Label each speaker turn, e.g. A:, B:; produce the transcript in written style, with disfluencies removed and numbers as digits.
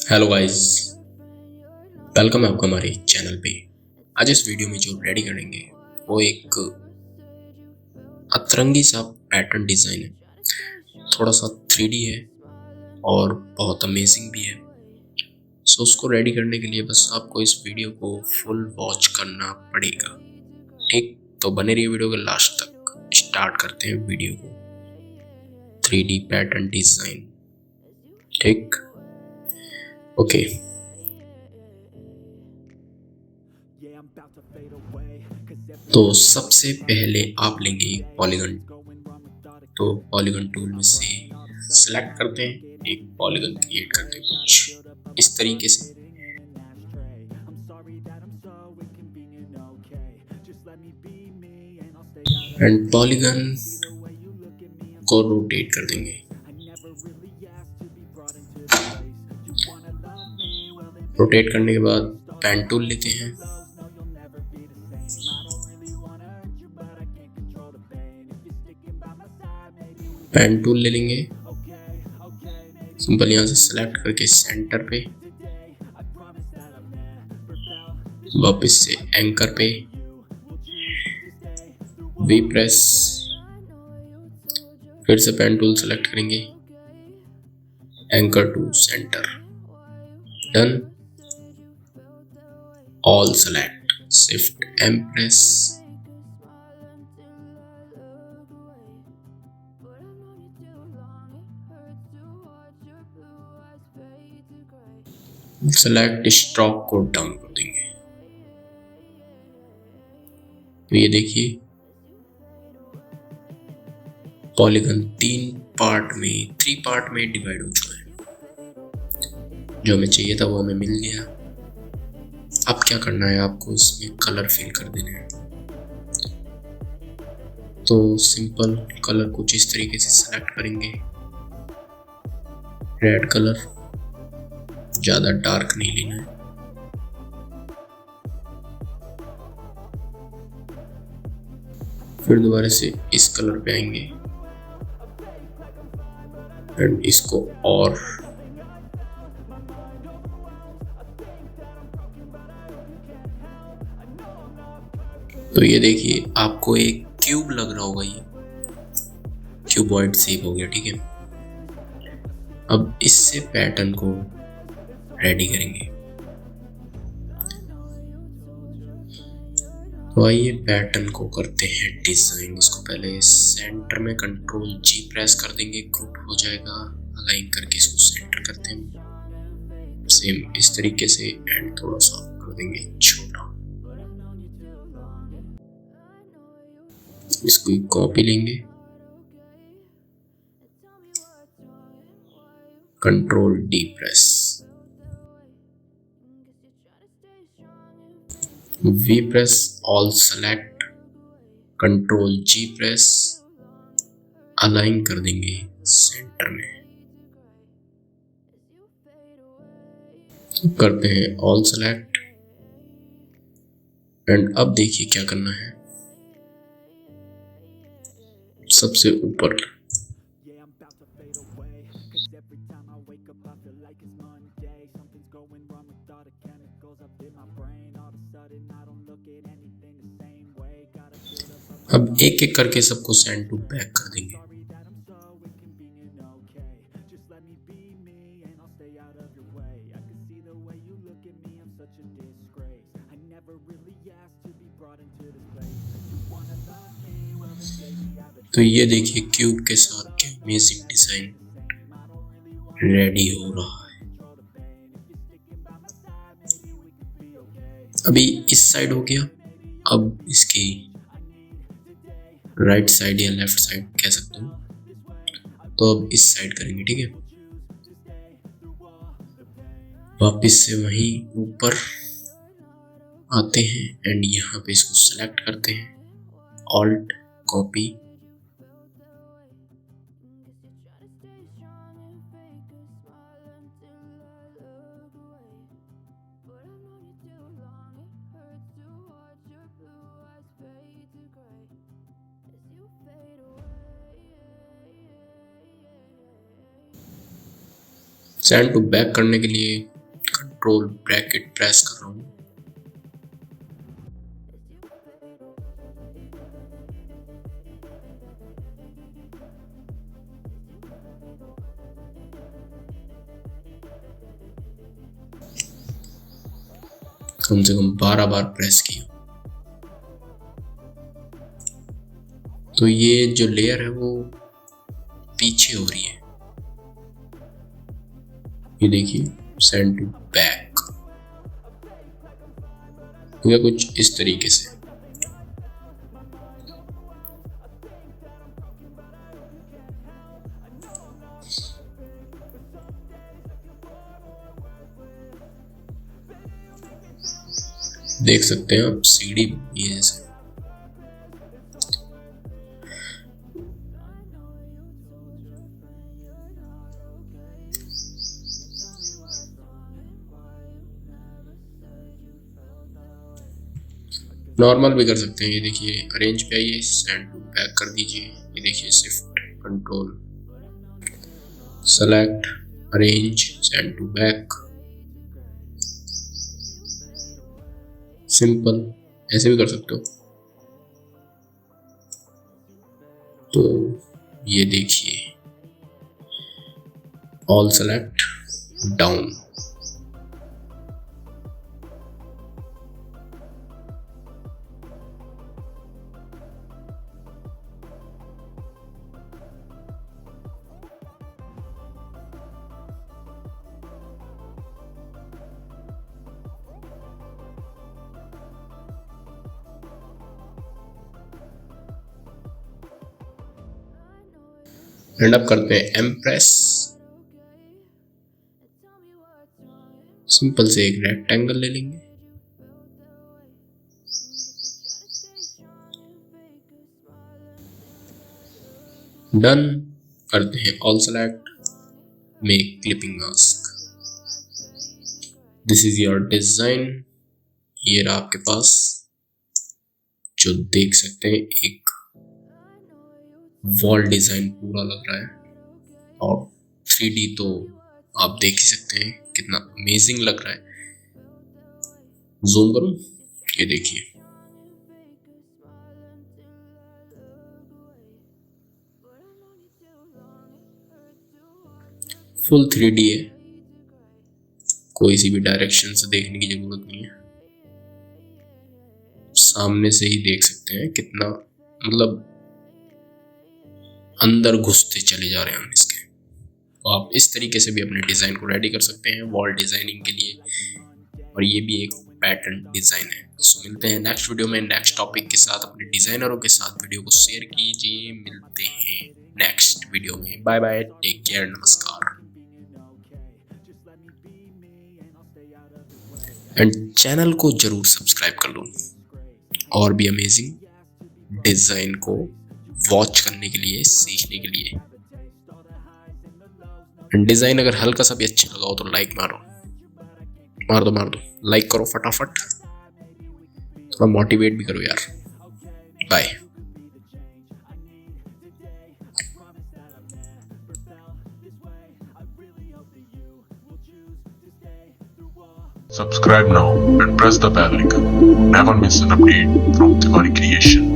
A: Hello guys, welcome है आपका हमारे चैनल पे। आज इस वीडियो में जो रेडी करेंगे वो एक अतरंगी सा पैटर्न डिज़ाइन है। थोड़ा सा 3D है और बहुत अमेजिंग भी है। सो उसको रेडी करने के लिए बस आपको इस वीडियो को फुल वॉच करना पड़ेगा। ठीक, तो बने रहिए वीडियो के लास्ट तक। स्टार्ट करते हैं वीडियो को। 3D पैटर्न डिज़ाइन, ठीक, ओके। तो सबसे पहले आप लेंगे एक पॉलीगन। तो पॉलीगन टूल में से सेलेक्ट करते हैं, एक पॉलीगन क्रिएट करते हैं कुछ इस तरीके से। एंड पॉलीगन को रोटेट कर देंगे। रोटेट करने के बाद पेन टूल लेते हैं। पेन टूल ले लेंगे, सिंपल यहाँ से सेलेक्ट करके सेंटर पे, वापस से एंकर पे, वी प्रेस, फिर से पेन टूल सेलेक्ट करेंगे, anchor to centre, done. All select, shift M press, select stroke को डाउन कर देंगे। तो ये देखिए पॉलीगन थ्री पार्ट में डिवाइड हो चुका है। जो हमें चाहिए था वो हमें मिल गया। अब क्या करना है, आपको इसमें कलर फिल कर देने हैं। तो सिंपल कलर कुछ इस तरीके से सेलेक्ट करेंगे। रेड कलर, ज़्यादा डार्क नहीं लेना है। फिर दोबारा से इस कलर पे आएंगे एंड इसको और तो ये देखिए आपको एक क्यूब लग रहा होगा, ये क्यूबॉइड शेप हो गया, ठीक है। अब इससे पैटर्न को रेडी करेंगे। तो आइए पैटर्न को करते हैं डिजाइन। इसको पहले सेंटर में कंट्रोल जी प्रेस कर देंगे, ग्रुप हो जाएगा। अलाइन करके इसको सेंटर करते हैं सेम इस तरीके से एंड थोड़ा सा कर देंगे छोटा। इसको एक कॉपी लेंगे, control D press, V press, all select, control G press, align कर देंगे सेंटर में। करते हैं ऑल सेलेक्ट एंड अब देखिए क्या करना है। सबसे ऊपर अब एक एक करके सबको सेंड टू बैक कर देंगे। तो ये देखिए क्यूब के साथ क्या अमेजिंग डिजाइन रेडी हो रहा है। अभी इस साइड हो गया, अब इसकी राइट साइड या लेफ्ट साइड कह सकते हो। तो अब इस साइड करेंगे, ठीक है। वापस से वहीं ऊपर आते हैं एंड यहाँ पे इसको सेलेक्ट करते हैं, alt copy, send to back करने के लिए कंट्रोल ब्रैकेट प्रेस कर रहा हूँ। कम से कम 12 बार प्रेस किया। तो ये जो लेयर है वो पीछे हो रही है, ये देखिए सेंड टू बैक, या कुछ इस तरीके से। देख सकते हैं आप सीढ़ी ये जैसे। नॉर्मल भी कर सकते हैं। ये देखिए अरेंज पे आइए, सेंड टू बैक कर दीजिए। ये देखिए shift control select arrange send to back, simple ऐसे भी कर सकते हो। तो ये देखिए all select down. And up करते हैं एम्प्रेस। सिंपल से एक रेक्टेंगल ले लेंगे, डन करते हैं all select, make clipping mask. This is your design. ये रहा आपके पास, जो देख सकते हैं एक वॉल डिजाइन पूरा लग रहा है। और 3D तो आप देख ही सकते हैं कितना अमेजिंग लग रहा है। जूम करूं, ये देखिए फुल 3D है, कोई सी भी डायरेक्शन से देखने की जरूरत नहीं है, सामने से ही देख सकते हैं कितना मतलब अंदर घुसते चले जा रहे हैं हम इसके। तो आप इस तरीके से भी अपने डिज़ाइन को रेडी कर सकते हैं वॉल डिज़ाइनिंग के लिए, और ये भी एक पैटर्न डिज़ाइन है। सो मिलते हैं नेक्स्ट वीडियो में नेक्स्ट टॉपिक के साथ। अपने डिज़ाइनरों के साथ वीडियो को शेयर कीजिए। मिलते हैं नेक्स्ट वीडियो में। बाय बाय, टेक केयर, नमस्कार। एंड चैनल को जरूर सब्सक्राइब कर लो और भी अमेजिंग डिज़ाइन को वॉच करने के लिए, सीखने के लिए। डिज़ाइन अगर हल्का सा भी अच्छा लगा हो तो लाइक मारो, मार दो लाइक करो फटाफट, थोड़ा मोटिवेट भी करो यार। Bye.
B: Subscribe now and press the bell icon. Never miss an update from Tiwaricreation.